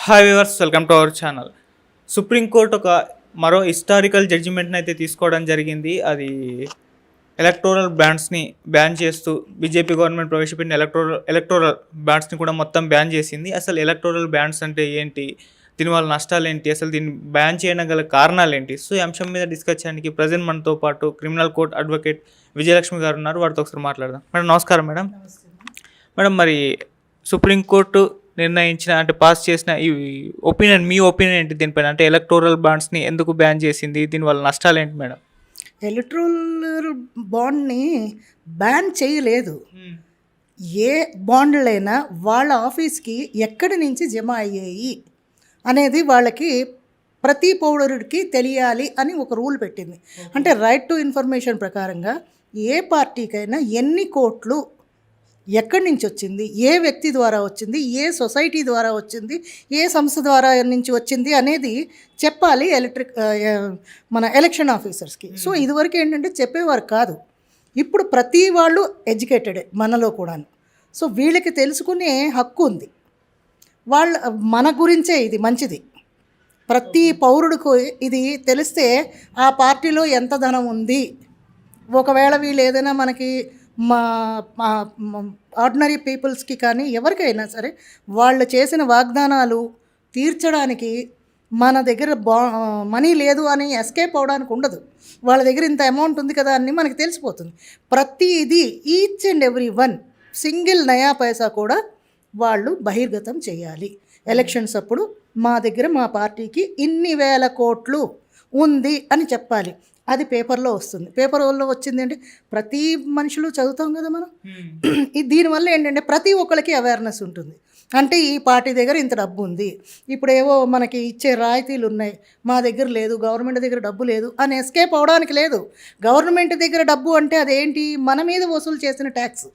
Hi viewers, welcome to our channel. Supreme court మరో historical జడ్జిమెంట్ని అయితే తీసుకోవడం జరిగింది. అది ఎలక్టోరల్ బాండ్స్ని బ్యాన్ చేస్తూ బీజేపీ గవర్నమెంట్ ప్రవేశపెట్టిన ఎలక్టోరల్ బాండ్స్ని కూడా మొత్తం బ్యాన్ చేసింది. అసలు ఎలక్టోరల్ బాండ్స్ అంటే ఏంటి, దీనివల్ల నష్టాలు ఏంటి, అసలు దీన్ని బ్యాన్ చేయడం గల కారణాలు ఏంటి, సో ఈ అంశం మీద డిస్కస్ చేయడానికి ప్రజెంట్ మనతో పాటు క్రిమినల్ కోర్ట్ అడ్వకేట్ విజయలక్ష్మి గారు ఉన్నారు. వారితో ఒకసారి మాట్లాడదాం. మేడం నమస్కారం. మేడం మరి సుప్రీంకోర్టు నిర్ణయించిన అంటే పాస్ చేసిన ఈ మీ ఒపీనియన్ ఏంటి దీనిపైన? అంటే ఎలక్టోరల్ బాండ్స్ని ఎందుకు బ్యాన్ చేసింది, దీనివల్ల నష్టాలు ఏంటి మేడం? ఎలక్ట్రల్ బాండ్ని బ్యాన్ చేయలేదు. ఏ బాండ్లైనా వాళ్ళ ఆఫీస్కి ఎక్కడి నుంచి జమ అయ్యాయి అనేది వాళ్ళకి ప్రతి పౌరుడికి తెలియాలి అని ఒక రూల్ పెట్టింది. అంటే రైట్ టు ఇన్ఫర్మేషన్ ప్రకారంగా ఏ పార్టీకైనా ఎన్ని కోట్లు ఎక్కడి నుంచి వచ్చింది, ఏ వ్యక్తి ద్వారా వచ్చింది, ఏ సొసైటీ ద్వారా వచ్చింది, ఏ సంస్థ ద్వారా నుంచి వచ్చింది అనేది చెప్పాలి మన ఎలక్షన్ ఆఫీసర్స్కి. సో ఇదివరకు ఏంటంటే చెప్పేవారు కాదు. ఇప్పుడు ప్రతి వాళ్ళు ఎడ్యుకేటెడే మనలో కూడా. సో వీళ్ళకి తెలుసుకునే హక్కు ఉంది. మన గురించే ఇది మంచిది. ప్రతి పౌరుడికి ఇది తెలిస్తే ఆ పార్టీలో ఎంత ధనం ఉంది, ఒకవేళ వీళ్ళు ఏదైనా మనకి మా ఆర్డినరీ పీపుల్స్కి కానీ ఎవరికైనా సరే వాళ్ళు చేసిన వాగ్దానాలు తీర్చడానికి మన దగ్గర మనీ లేదు అని ఎస్కేప్ అవడానికి ఉండదు. వాళ్ళ దగ్గర ఇంత అమౌంట్ ఉంది కదా అని మనకి తెలిసిపోతుంది. ప్రతిదీ each and every one single నయా పైసా కూడా వాళ్ళు బహిర్గతం చేయాలి. ఎలక్షన్స్ అప్పుడు మా దగ్గర మా పార్టీకి ఇన్ని వేల కోట్లు ఉంది అని చెప్పాలి. అది పేపర్లో వస్తుంది. పేపర్లో వచ్చింది అంటే ప్రతి మనుషులు చదువుతాం కదా మనం. దీనివల్ల ఏంటంటే ప్రతి ఒక్కరికి అవేర్నెస్ ఉంటుంది. అంటే ఈ పార్టీ దగ్గర ఇంత డబ్బు ఉంది, ఇప్పుడు ఏవో మనకి ఇచ్చే రాయితీలు ఉన్నాయి, మా దగ్గర లేదు, గవర్నమెంట్ దగ్గర డబ్బు లేదు అని ఎస్కేప్ అవడానికి లేదు. గవర్నమెంట్ దగ్గర డబ్బు అంటే అదేంటి, మన మీద వసూలు చేసిన ట్యాక్స్.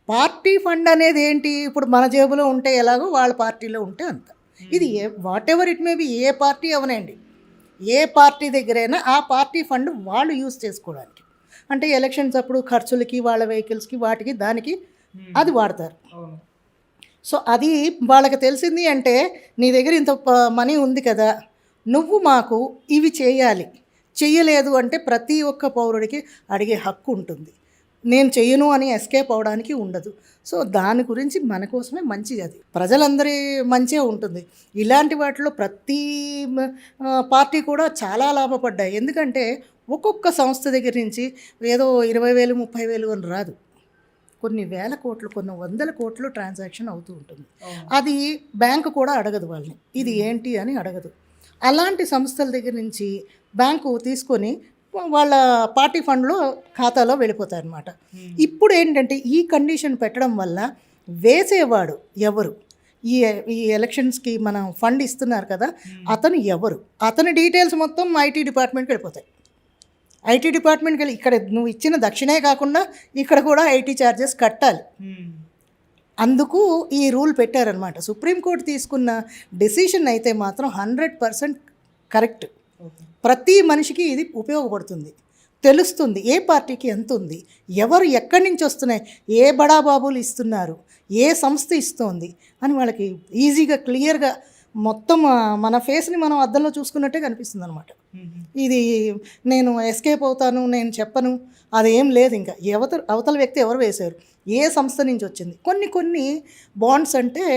పార్టీ ఫండ్ అనేది ఏంటి, ఇప్పుడు మన జేబులో ఉంటే ఎలాగో వాళ్ళ పార్టీలో ఉంటే అంత. ఇది whatever it may be, ఏ పార్టీ అవనండి, ఏ పార్టీ దగ్గరైనా ఆ పార్టీ ఫండ్ వాళ్ళు యూజ్ చేసుకోవడానికి. అంటే ఎలక్షన్స్ అప్పుడు ఖర్చులకి, వాళ్ళ వెహికల్స్కి, వాటికి దానికి అది వాడతారు. సో అది వాళ్ళకి తెలిసింది అంటే నీ దగ్గర ఇంత మనీ ఉంది కదా, నువ్వు మాకు ఇవి చేయాలి. చెయ్యలేదు అంటే ప్రతి ఒక్క పౌరుడికి అడిగే హక్కు ఉంటుంది. నేను చెయ్యను అని ఎస్కేప్ అవడానికి ఉండదు. సో దాని గురించి మన కోసమే మంచిది. అది ప్రజలందరి మంచిగా ఉంటుంది. ఇలాంటి వాటిలో ప్రతి పార్టీ కూడా చాలా లాభపడ్డాయి. ఎందుకంటే ఒక్కొక్క సంస్థ దగ్గర నుంచి ఏదో 20,000 30,000 అని రాదు, కొన్ని వేల కోట్లు, కొన్ని వందల కోట్లు ట్రాన్సాక్షన్ అవుతూ ఉంటుంది. అది బ్యాంకు కూడా అడగదు వాళ్ళని, ఇది ఏంటి అని అడగదు. అలాంటి సంస్థల దగ్గర నుంచి బ్యాంకు తీసుకొని వాళ్ళ పార్టీ ఫండ్లో ఖాతాలో వెళ్ళిపోతారనమాట. ఇప్పుడు ఏంటంటే ఈ కండిషన్ పెట్టడం వల్ల వేసేవాడు ఎవరు, ఈ ఎలక్షన్స్కి మనం ఫండ్ ఇస్తున్నారు కదా, అతను ఎవరు, అతని డీటెయిల్స్ మొత్తం ఐటీ డిపార్ట్మెంట్కి వెళ్ళిపోతాయి. ఐటీ డిపార్ట్మెంట్కి వెళ్ళి ఇక్కడ నువ్వు ఇచ్చిన దక్షిణే కాకుండా ఇక్కడ కూడా ఐటీ ఛార్జెస్ కట్టాలి. అందుకు ఈ రూల్ పెట్టారనమాట. సుప్రీంకోర్టు తీసుకున్న డెసిషన్ అయితే మాత్రం 100% కరెక్ట్. ప్రతి మనిషికి ఇది ఉపయోగపడుతుంది, తెలుస్తుంది ఏ పార్టీకి ఎంత ఉంది, ఎవరు ఎక్కడి నుంచి వస్తున్నాయి, ఏ బడాబాబులు ఇస్తున్నారు, ఏ సంస్థ ఇస్తోంది అని వాళ్ళకి ఈజీగా క్లియర్గా మొత్తం మన ఫేస్ని మనం అద్దంలో చూసుకున్నట్టే కనిపిస్తుంది అనమాట. ఇది నేను ఎస్కేప్ అవుతాను, నేను చెప్పను, అదేం లేదు. ఇంకా అవతల వ్యక్తి ఎవరు వేశారు, ఏ సంస్థ నుంచి వచ్చింది. కొన్ని బాండ్స్ అంటే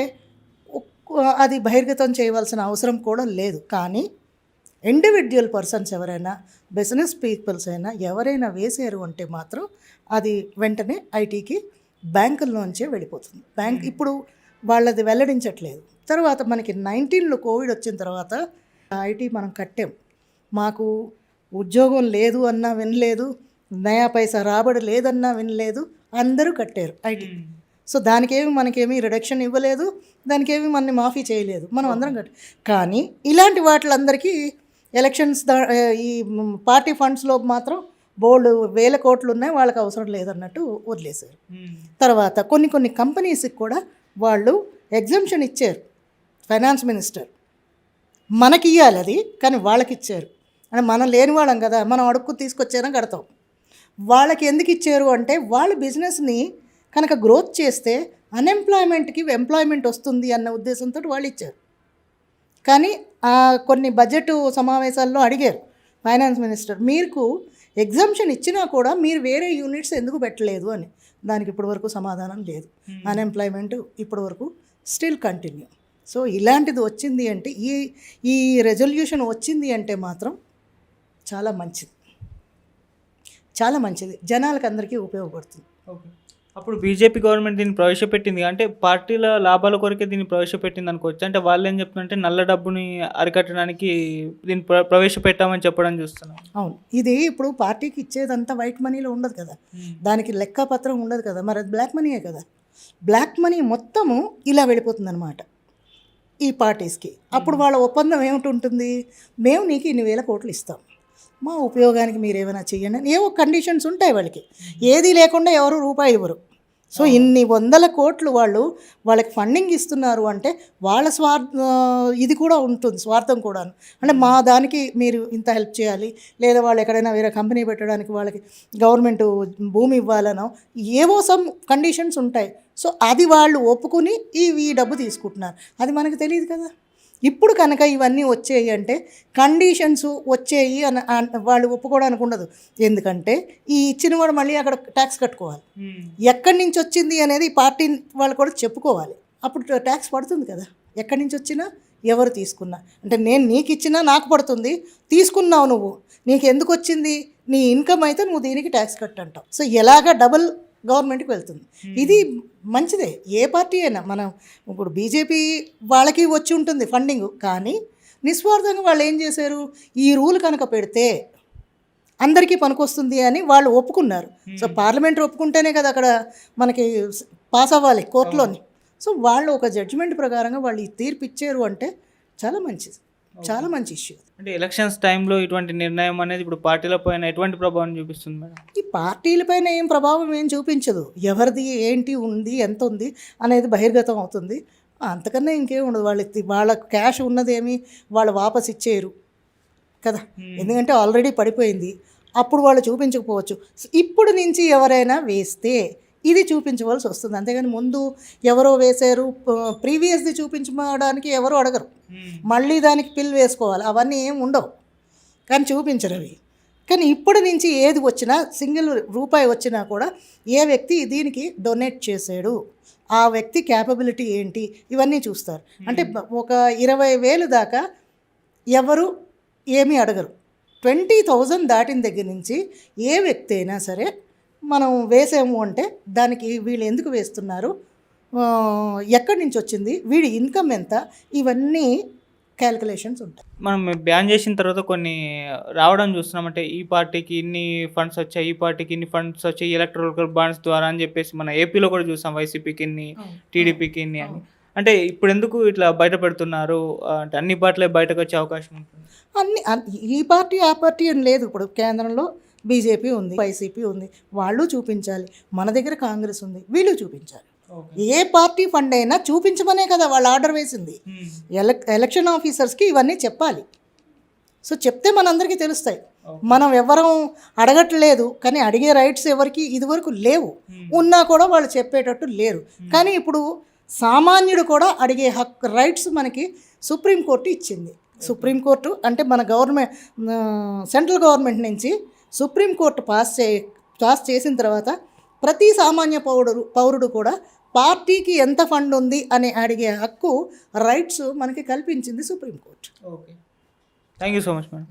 అది బహిర్గతం చేయవలసిన అవసరం కూడా లేదు. కానీ ఇండివిజువల్ పర్సన్స్ ఎవరైనా, బిజినెస్ పీపుల్స్ అయినా ఎవరైనా వేసారు అంటే మాత్రం అది వెంటనే ఐటీకి బ్యాంకుల్లోంచే వెళ్ళిపోతుంది. బ్యాంక్ ఇప్పుడు వాళ్ళది వెల్లడించట్లేదు. తర్వాత మనకి 19లో కోవిడ్ వచ్చిన తర్వాత ఐటీ మనం కట్టాం, మాకు ఉద్యోగం లేదు అన్నా వినలేదు, నయా పైసా రాబడి లేదన్నా వినలేదు, అందరూ కట్టారు ఐటీ. సో దానికేమి మనకేమీ రిడక్షన్ ఇవ్వలేదు, దానికేమి మనని మాఫీ చేయలేదు, మనం అందరం కానీ ఇలాంటి వాటిలందరికీ ఎలక్షన్స్ ఈ పార్టీ ఫండ్స్లో మాత్రం బోల్డ్ వేల కోట్లు ఉన్నాయి, వాళ్ళకి అవసరం లేదన్నట్టు వదిలేశారు. తర్వాత కొన్ని కంపెనీస్కి కూడా వాళ్ళు ఎగ్జంప్షన్ ఇచ్చారు. ఫైనాన్స్ మినిస్టర్ మనకి ఇవ్వాలి అది, కానీ వాళ్ళకి ఇచ్చారు. అంటే మనం లేని వాళ్ళం కదా, మనం అడుక్కు తీసుకొచ్చారని కడతాం. వాళ్ళకి ఎందుకు ఇచ్చారు అంటే వాళ్ళ బిజినెస్ని కనుక గ్రోత్ చేస్తే అన్ఎంప్లాయ్మెంట్కి ఎంప్లాయ్మెంట్ వస్తుంది అన్న ఉద్దేశంతో వాళ్ళు ఇచ్చారు. కానీ కొన్ని బడ్జెట్ సమావేశాల్లో అడిగారు ఫైనాన్స్ మినిస్టర్, మీకు ఎగ్జామ్షన్ ఇచ్చినా కూడా మీరు వేరే యూనిట్స్ ఎందుకు పెట్టలేదు అని. దానికి ఇప్పటివరకు సమాధానం లేదు. అన్ఎంప్లాయ్మెంట్ ఇప్పటివరకు స్టిల్ కంటిన్యూ. సో ఇలాంటిది వచ్చింది అంటే ఈ రెజల్యూషన్ వచ్చింది అంటే మాత్రం చాలా మంచిది, చాలా మంచిది, జనాలకు అందరికీ ఉపయోగపడుతుంది. ఓకే. అప్పుడు బీజేపీ గవర్నమెంట్ దీన్ని ప్రవేశపెట్టింది అంటే పార్టీల లాభాల కొరకే దీన్ని ప్రవేశపెట్టింది అనుకోవచ్చు. అంటే వాళ్ళు ఏం చెప్తున్నారంటే నల్ల డబ్బుని అరికట్టడానికి దీన్ని ప్రవేశపెట్టామని చెప్పడం చూస్తున్నాం. అవును, ఇది ఇప్పుడు పార్టీకి ఇచ్చేదంతా వైట్ మనీలో ఉండదు కదా, దానికి లెక్కపత్రం ఉండదు కదా, మరి అది బ్లాక్ మనీయే కదా. బ్లాక్ మనీ మొత్తము ఇలా వెళ్ళిపోతుంది అనమాట ఈ పార్టీస్కి. అప్పుడు వాళ్ళ ఒప్పందం ఏమిటి ఉంటుంది, మేము నీకు ఇన్ని వేల కోట్లు ఇస్తాం, మా ఉపయోగానికి మీరు ఏమైనా చెయ్యండి అని ఏవో కండిషన్స్ ఉంటాయి వాళ్ళకి. ఏది లేకుండా ఎవరు రూపాయి ఇవ్వరు. సో ఇన్ని వందల కోట్లు వాళ్ళకి ఫండింగ్ ఇస్తున్నారు అంటే వాళ్ళ ఇది కూడా ఉంటుంది, స్వార్థం కూడా. అంటే మా దానికి మీరు ఇంత హెల్ప్ చేయాలి, లేదా వాళ్ళు ఎక్కడైనా వేరే కంపెనీ పెట్టడానికి వాళ్ళకి గవర్నమెంట్ భూమి ఇవ్వాలనో ఏవో సమ్ కండిషన్స్ ఉంటాయి. సో అది వాళ్ళు ఒప్పుకుని ఈ డబ్బు తీసుకుంటున్నారు. అది మనకు తెలియదు కదా. ఇప్పుడు కనుక ఇవన్నీ వచ్చాయి అంటే కండిషన్స్ వచ్చాయి అని వాళ్ళు ఒప్పుకోవడానికి ఉండదు. ఎందుకంటే ఈ ఇచ్చిన వాడు మళ్ళీ అక్కడ ట్యాక్స్ కట్టుకోవాలి. ఎక్కడి నుంచి వచ్చింది అనేది పార్టీ వాళ్ళు కూడా చెప్పుకోవాలి. అప్పుడు ట్యాక్స్ పడుతుంది కదా. ఎక్కడి నుంచి వచ్చినా ఎవరు తీసుకున్నా, అంటే నేను నీకు ఇచ్చినా నాకు పడుతుంది, తీసుకున్నావు నువ్వు, నీకు ఎందుకు వచ్చింది, నీ ఇన్కమ్ అయితే నువ్వు దీనికి ట్యాక్స్ కట్టంటావు. సో ఎలాగ డబుల్ గవర్నమెంట్కి వెళ్తుంది. ఇది మంచిదే, ఏ పార్టీ అయినా. మనం ఇప్పుడు బీజేపీ వాళ్ళకి వచ్చి ఉంటుంది ఫండింగ్, కానీ నిస్వార్థంగా వాళ్ళు ఏం చేశారు, ఈ రూల్ కనుక పెడితే అందరికీ పనికొస్తుంది అని వాళ్ళు ఒప్పుకున్నారు. సో పార్లమెంట్ ఒప్పుకుంటేనే కదా అక్కడ మనకి పాస్ అవ్వాలి కోర్టులోని. సో వాళ్ళు ఒక జడ్జిమెంట్ ప్రకారంగా వాళ్ళు ఈ తీర్పు ఇచ్చారు అంటే చాలా మంచిది, చాలా మంచి ఇష్యూ. అంటే ఎలక్షన్స్ టైంలో ఇటువంటి నిర్ణయం అనేది ఇప్పుడు పార్టీల పైన ఎటువంటి ప్రభావం చూపిస్తుంది మేడం? ఈ పార్టీలపైన ఏం ప్రభావం ఏం చూపించదు. ఎవరిది ఏంటి ఉంది, ఎంత ఉంది అనేది బహిర్గతం అవుతుంది. అంతకన్నా ఇంకేం ఉండదు. వాళ్ళ క్యాష్ ఉన్నదేమి వాళ్ళు వాపస్ ఇచ్చేయరు కదా, ఎందుకంటే ఆల్రెడీ పడిపోయింది. అప్పుడు వాళ్ళు చూపించకపోవచ్చు. ఇప్పుడు నుంచి ఎవరైనా వేస్తే ఇది చూపించవలసి వస్తుంది. అంతేగాని ముందు ఎవరో వేశారు, ప్రీవియస్ది చూపించడానికి ఎవరు అడగరు, మళ్ళీ దానికి పిల్ వేసుకోవాలి, అవన్నీ ఏం ఉండవు, కానీ చూపించరు అవి. కానీ ఇప్పటి నుంచి ఏది వచ్చినా, సింగిల్ రూపాయి వచ్చినా కూడా ఏ వ్యక్తి దీనికి డొనేట్ చేశాడు, ఆ వ్యక్తి క్యాపబిలిటీ ఏంటి, ఇవన్నీ చూస్తారు. అంటే ఒక 20,000 దాకా ఎవరు ఏమీ అడగరు. 20,000 దాటిన దగ్గర నుంచి ఏ వ్యక్తి అయినా సరే మనం వేసాము అంటే దానికి వీళ్ళు ఎందుకు వేస్తున్నారు, ఎక్కడి నుంచి వచ్చింది, వీడి ఇన్కమ్ ఎంత, ఇవన్నీ క్యాలిక్యులేషన్స్ ఉంటాయి. మనం బ్యాన్ చేసిన తర్వాత కొన్ని రావడం చూస్తున్నాం. అంటే ఈ పార్టీకి ఇన్ని ఫండ్స్ వచ్చాయి, ఈ పార్టీకి ఇన్ని ఫండ్స్ వచ్చాయి ఎలక్ట్రల్ బాండ్స్ ద్వారా అని చెప్పేసి మన ఏపీలో కూడా చూసాం. వైసీపీకి ఇన్ని, టీడీపీకి ఇన్ని అని. అంటే ఇప్పుడు ఎందుకు ఇట్లా బయట పెడుతున్నారు? అంటే అన్ని పార్టీలే బయటకు వచ్చే అవకాశం ఉంటుంది. ఈ పార్టీ ఆ పార్టీ అని లేదు. ఇప్పుడు కేంద్రంలో బీజేపీ ఉంది, వైసీపీ ఉంది, వాళ్ళు చూపించాలి. మన దగ్గర కాంగ్రెస్ ఉంది, వీళ్ళు చూపించాలి. ఏ పార్టీ ఫండ్ అయినా చూపించమనే కదా వాళ్ళు ఆర్డర్ వేసింది. ఎలక్షన్ ఆఫీసర్స్కి ఇవన్నీ చెప్పాలి. సో చెప్తే మనందరికీ తెలుస్తాయి. మనం ఎవరం అడగట్లేదు, కానీ అడిగే రైట్స్ ఎవరికి ఇదివరకు లేవు, ఉన్నా కూడా వాళ్ళు చెప్పేటట్టు లేరు. కానీ ఇప్పుడు సామాన్యుడు కూడా అడిగే రైట్స్ మనకి సుప్రీంకోర్టు ఇచ్చింది. సుప్రీంకోర్టు అంటే మన గవర్నమెంట్, సెంట్రల్ గవర్నమెంట్ నుంచి సుప్రీంకోర్టు పాస్ చేసిన తర్వాత ప్రతి సామాన్య పౌరుడు కూడా పార్టీకి ఎంత ఫండ్ ఉంది అని అడిగే హక్కు, రైట్స్ మనకి కల్పించింది supreme court. Okay, thank you so much madam.